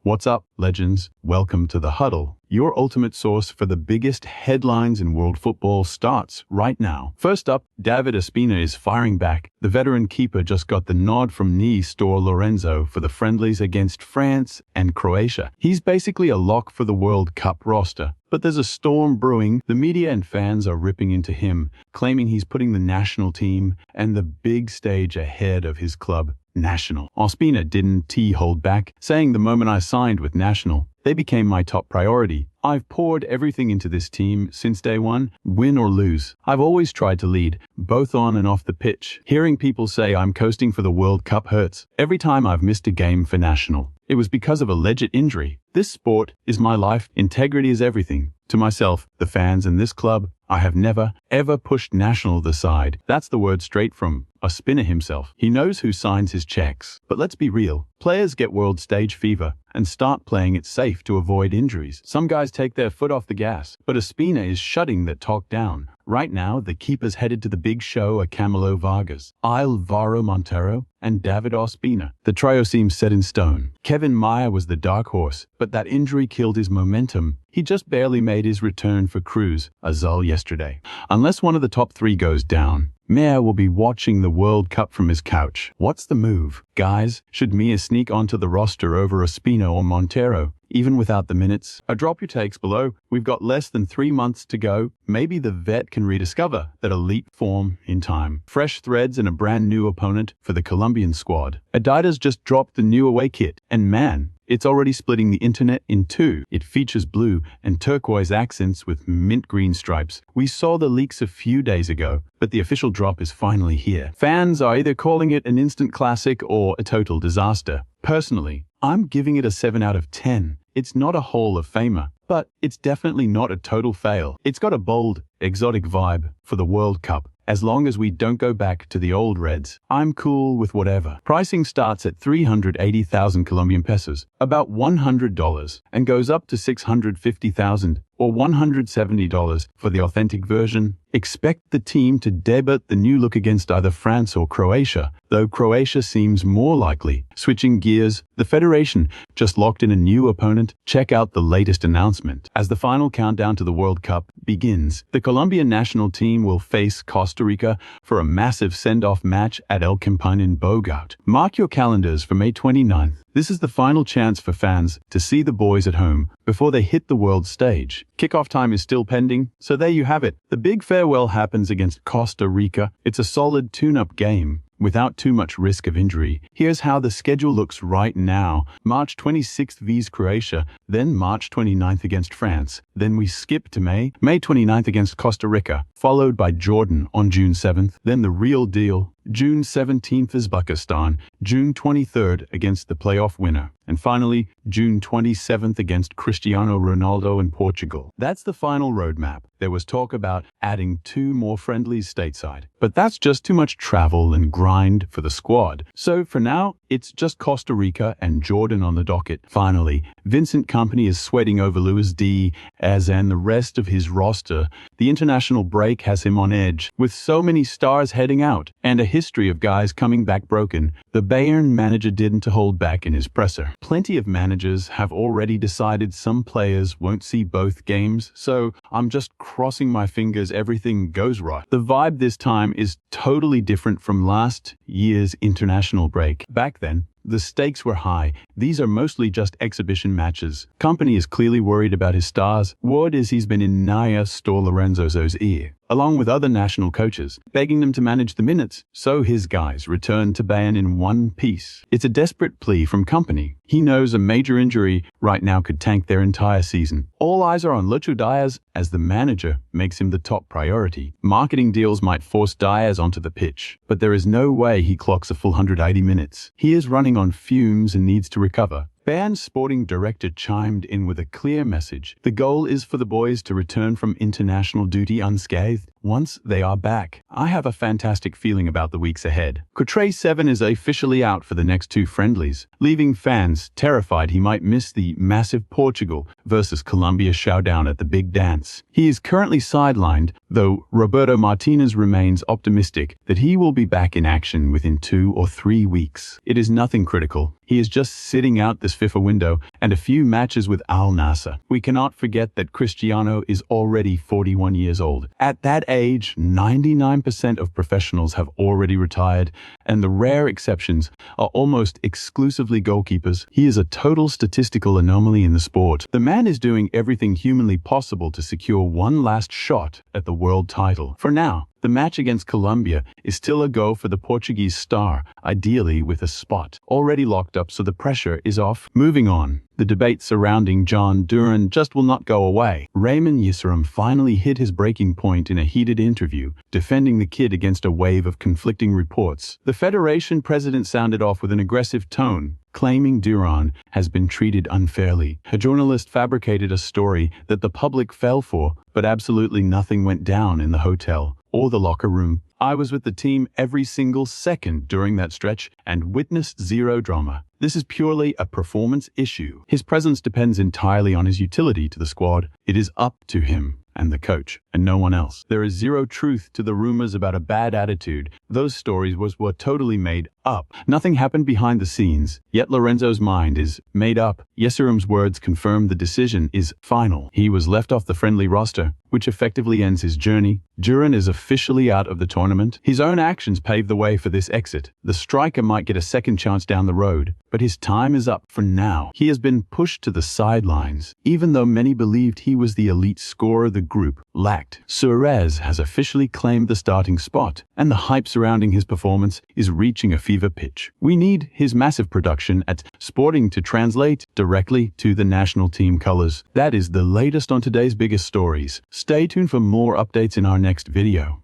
What's up, legends? Welcome to The Huddle. Your ultimate source for the biggest headlines in world football starts right now. First up, David Ospina is firing back. The veteran keeper just got the nod from Néstor Lorenzo for the friendlies against France and Croatia. He's basically a lock for the World Cup roster. But there's a storm brewing. The media and fans are ripping into him, claiming he's putting the national team and the big stage ahead of his club, National. Ospina didn't hold back, saying the moment I signed with National, they became my top priority. I've poured everything into this team since day one, win or lose. I've always tried to lead, both on and off the pitch. Hearing people say I'm coasting for the World Cup hurts. Every time I've missed a game for National, it was because of alleged injury. This sport is my life. Integrity is everything. To myself, the fans, and this club, I have never, ever pushed National aside. That's the word straight from Ospina himself. He knows who signs his checks. But let's be real. Players get world stage fever and start playing it safe to avoid injuries. Some guys take their foot off the gas, but Ospina is shutting that talk down. Right now, the keepers headed to the big show are Camilo Vargas, Alvaro Montero, and David Ospina. The trio seems set in stone. Kevin Meyer was the dark horse, but that injury killed his momentum. He just barely made his return for Cruz Azul yesterday. Unless one of the top three goes down, Meyer will be watching the World Cup from his couch. What's the move? Guys, should Meyer sneak onto the roster over Ospina or Montero, even without the minutes? Drop your takes below. We've got less than 3 months to go. Maybe the vet can rediscover that elite form in time. Fresh threads and a brand new opponent for the Colombian squad. Adidas just dropped the new away kit, and man, it's already splitting the internet in two. It features blue and turquoise accents with mint green stripes. We saw the leaks a few days ago, but the official drop is finally here. Fans are either calling it an instant classic or a total disaster. Personally, I'm giving it a 7 out of 10. It's not a Hall of Famer, but it's definitely not a total fail. It's got a bold, exotic vibe for the World Cup. As long as we don't go back to the old Reds, I'm cool with whatever. Pricing starts at 380,000 Colombian pesos, about $100, and goes up to 650,000 or $170 for the authentic version. Expect the team to debut the new look against either France or Croatia, though Croatia seems more likely. Switching gears, the Federation just locked in a new opponent. Check out the latest announcement. As the final countdown to the World Cup begins, the Colombian national team will face Costa Rica for a massive send-off match at El Campín in Bogotá. Mark your calendars for May 29th. This is the final chance for fans to see the boys at home before they hit the world stage. Kickoff time is still pending, so there you have it. The big farewell happens against Costa Rica. It's a solid tune-up game without too much risk of injury. Here's how the schedule looks right now. March 26th vs Croatia, then March 29th against France. Then we skip to May 29th against Costa Rica, followed by Jordan on June 7th. Then the real deal, June 17th is Uzbekistan, June 23rd against the playoff winner, and finally, June 27th against Cristiano Ronaldo in Portugal. That's the final roadmap. There was talk about adding 2 more friendlies stateside, but that's just too much travel and grind for the squad. So for now, it's just Costa Rica and Jordan on the docket. Finally, Vincent Kompany is sweating over Luis Díaz and the rest of his roster. The international break has him on edge, with so many stars heading out, and a history of guys coming back broken. The Bayern manager didn't hold back in his presser. Plenty of managers have already decided some players won't see both games, so I'm just crossing my fingers everything goes right. The vibe this time is totally different from last year's international break. Back then, the stakes were high. These are mostly just exhibition matches. Kompany is clearly worried about his stars. Word is he's been in Néstor Lorenzo's ear, along with other national coaches, begging them to manage the minutes, so his guys return to Bayern in one piece. It's a desperate plea from Kompany. He knows a major injury right now could tank their entire season. All eyes are on Luis Díaz as the manager makes him the top priority. Marketing deals might force Díaz onto the pitch, but there is no way he clocks a full 180 minutes. He is running on fumes and needs to recover. Bayern's sporting director chimed in with a clear message. The goal is for the boys to return from international duty unscathed. once they are back. I have a fantastic feeling about the weeks ahead. Croatia 7 is officially out for the next 2 friendlies, leaving fans terrified he might miss the massive Portugal versus Colombia showdown at the big dance. He is currently sidelined, though Roberto Martinez remains optimistic that he will be back in action within 2 or 3 weeks. It is nothing critical. He is just sitting out this FIFA window and a few matches with Al Nassr. We cannot forget that Cristiano is already 41 years old. At that age, 99% of professionals have already retired, and the rare exceptions are almost exclusively goalkeepers. He is a total statistical anomaly in the sport. The man is doing everything humanly possible to secure one last shot at the world title. For now, the match against Colombia is still a go for the Portuguese star, ideally with a spot already locked up so the pressure is off. Moving on, the debate surrounding Jhon Durán just will not go away. Yesurum finally hit his breaking point in a heated interview, defending the kid against a wave of conflicting reports. The federation president sounded off with an aggressive tone, claiming Durán has been treated unfairly. A journalist fabricated a story that the public fell for, but absolutely nothing went down in the hotel or the locker room. I was with the team every single second during that stretch and witnessed zero drama. This is purely a performance issue. His presence depends entirely on his utility to the squad. It is up to him and the coach, and no one else. There is zero truth to the rumors about a bad attitude. Those stories were totally made up. Nothing happened behind the scenes, yet Lorenzo's mind is made up. Yesurum's words confirm the decision is final. He was left off the friendly roster, which effectively ends his journey. Durán is officially out of the tournament. His own actions pave the way for this exit. The striker might get a second chance down the road, but his time is up for now. He has been pushed to the sidelines, even though many believed he was the elite scorer the group lacked. Suarez has officially claimed the starting spot, and the hype surrounding his performance is reaching a fever pitch. We need his massive production at Sporting to translate directly to the national team colors. That is the latest on today's biggest stories. Stay tuned for more updates in our next video.